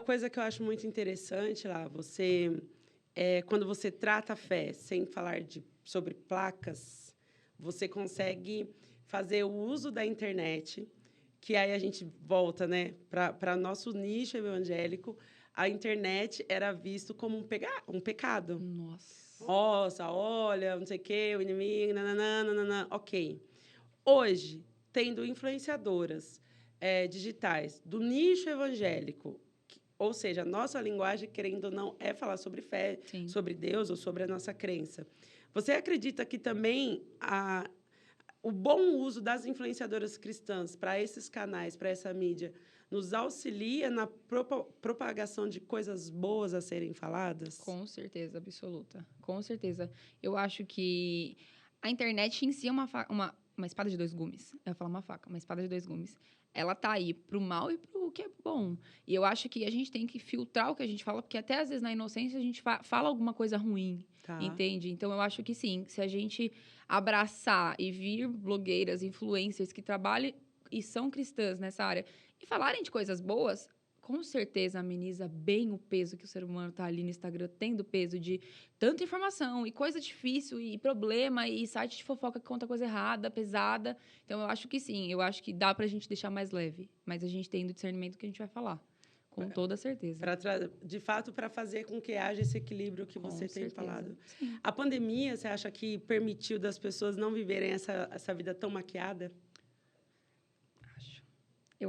coisa que eu acho muito interessante lá, quando você trata a fé sem falar sobre placas, você consegue fazer o uso da internet, que aí a gente volta, né, para nosso nicho evangélico. A internet era visto como um pecado. Nossa. Nossa, olha, não sei o quê, o inimigo, nananã, nananã. Ok. Hoje, tendo influenciadoras digitais do nicho evangélico, ou seja, a nossa linguagem, querendo ou não, é falar sobre fé, Sim. sobre Deus ou sobre a nossa crença. Você acredita que também o bom uso das influenciadoras cristãs para esses canais, para essa mídia, nos auxilia na propagação de coisas boas a serem faladas? Com certeza, absoluta. Com certeza. Eu acho que a internet em si é uma espada de dois gumes. Eu ia falar uma faca, uma espada de dois gumes. Ela tá aí pro mal e pro que é bom. E eu acho que a gente tem que filtrar o que a gente fala, porque até às vezes na inocência a gente fala alguma coisa ruim, Tá. entende? Então eu acho que sim, se a gente abraçar e vir blogueiras, influencers que trabalhem e são cristãs nessa área e falarem de coisas boas, com certeza ameniza bem o peso que o ser humano está ali no Instagram, tendo peso de tanta informação e coisa difícil e problema e site de fofoca que conta coisa errada, pesada. Então, eu acho que sim, eu acho que dá para a gente deixar mais leve, mas a gente tem do discernimento que a gente vai falar, com toda certeza. De fato, para fazer com que haja esse equilíbrio que Com você tem certeza, falado. sim. A pandemia, você acha que permitiu das pessoas não viverem essa vida tão maquiada?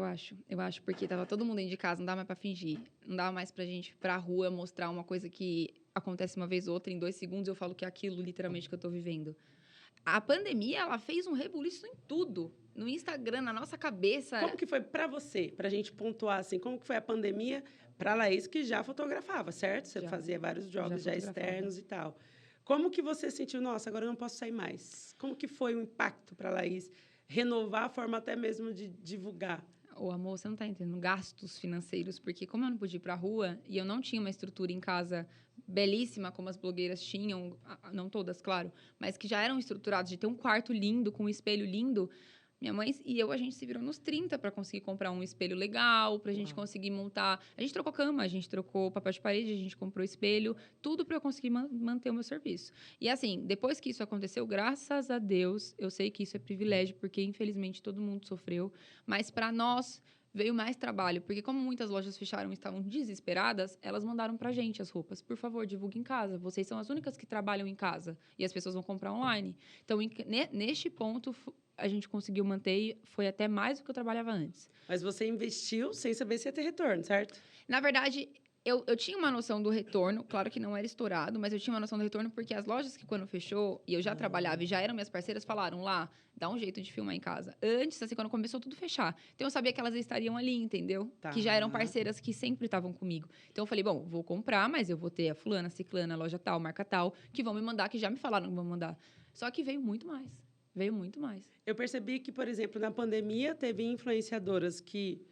Acho. Eu acho, porque tava todo mundo dentro de casa, não dava mais pra fingir. Não dava mais pra gente ir pra rua mostrar uma coisa que acontece uma vez ou outra, em 2 segundos eu falo que é aquilo literalmente que eu tô vivendo. A pandemia, ela fez um rebuliço em tudo. No Instagram, na nossa cabeça. Como que foi para você, para a gente pontuar assim, como que foi a pandemia para a Laís, que já fotografava, certo? Você Já, fazia vários já jobs já fotografava. externos e tal. Como que você sentiu, nossa, agora eu não posso sair mais? Como que foi o impacto para a Laís renovar a forma até mesmo de divulgar? Ô, amor, você não tá entendendo gastos financeiros, porque como eu não podia ir pra rua e eu não tinha uma estrutura em casa belíssima como as blogueiras tinham, não todas, claro, mas que já eram estruturados de ter um quarto lindo, com um espelho lindo, minha mãe e eu, a gente se virou nos 30 para conseguir comprar um espelho legal, pra gente Uau. conseguir montar. A gente trocou cama, a gente trocou papel de parede, a gente comprou espelho, tudo para eu conseguir manter o meu serviço. E assim, depois que isso aconteceu, graças a Deus, eu sei que isso é privilégio, porque infelizmente todo mundo sofreu, mas para nós veio mais trabalho, porque como muitas lojas fecharam e estavam desesperadas, elas mandaram pra gente as roupas. Por favor, divulgue em casa. Vocês são as únicas que trabalham em casa e as pessoas vão comprar online. Então, neste ponto, a gente conseguiu manter e foi até mais do que eu trabalhava antes. Mas você investiu sem saber se ia ter retorno, certo? Na verdade, eu tinha uma noção do retorno, claro que não era estourado, mas eu tinha uma noção do retorno porque as lojas que quando fechou, e eu já trabalhava e já eram minhas parceiras, falaram lá, dá um jeito de filmar em casa. Antes, assim, quando começou tudo fechar. Então eu sabia que elas estariam ali, entendeu? Tá. Que já eram parceiras que sempre estavam comigo. Então eu falei, bom, vou comprar, mas eu vou ter a fulana, a ciclana, a loja tal, marca tal, que vão me mandar, que já me falaram que vão mandar. Só que veio muito mais. Veio muito mais. Eu percebi que, por exemplo, na pandemia, teve influenciadoras que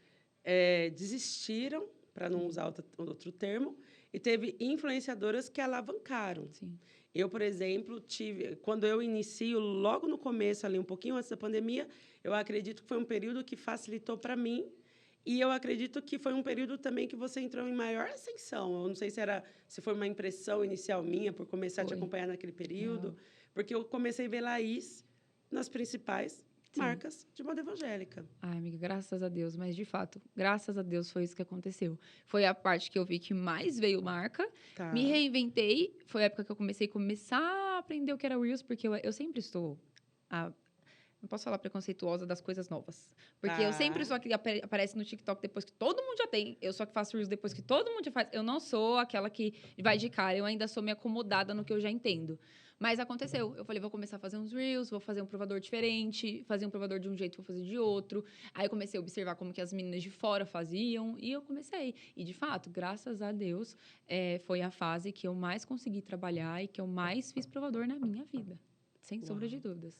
desistiram, para não usar outro termo, e teve influenciadoras que alavancaram. Sim. Eu, por exemplo, quando eu inicio, logo no começo, ali um pouquinho antes da pandemia, eu acredito que foi um período que facilitou para mim. E eu acredito que foi um período também que você entrou em maior ascensão. Eu não sei se foi uma impressão inicial minha por começar a te Foi. acompanhar naquele período, Real. porque eu comecei a ver Laís nas principais Sim. marcas de moda evangélica. Ai, amiga, graças a Deus. Mas, de fato, graças a Deus foi isso que aconteceu. Foi a parte que eu vi que mais veio marca. Tá. Me reinventei. Foi a época que eu começar a aprender o que era Reels, porque eu sempre estou... não posso falar preconceituosa das coisas novas. Porque eu sempre sou a que aparece no TikTok depois que todo mundo já tem. Eu sou a que faço Reels depois que todo mundo já faz. Eu não sou aquela que vai de cara. Eu ainda sou me acomodada no que eu já entendo. Mas aconteceu. Eu falei, vou começar a fazer uns Reels, vou fazer um provador diferente. Fazer um provador de um jeito, vou fazer de outro. Aí eu comecei a observar como que as meninas de fora faziam. E eu comecei. E, de fato, graças a Deus, foi a fase que eu mais consegui trabalhar e que eu mais fiz provador na minha vida. Sem sombra de dúvidas.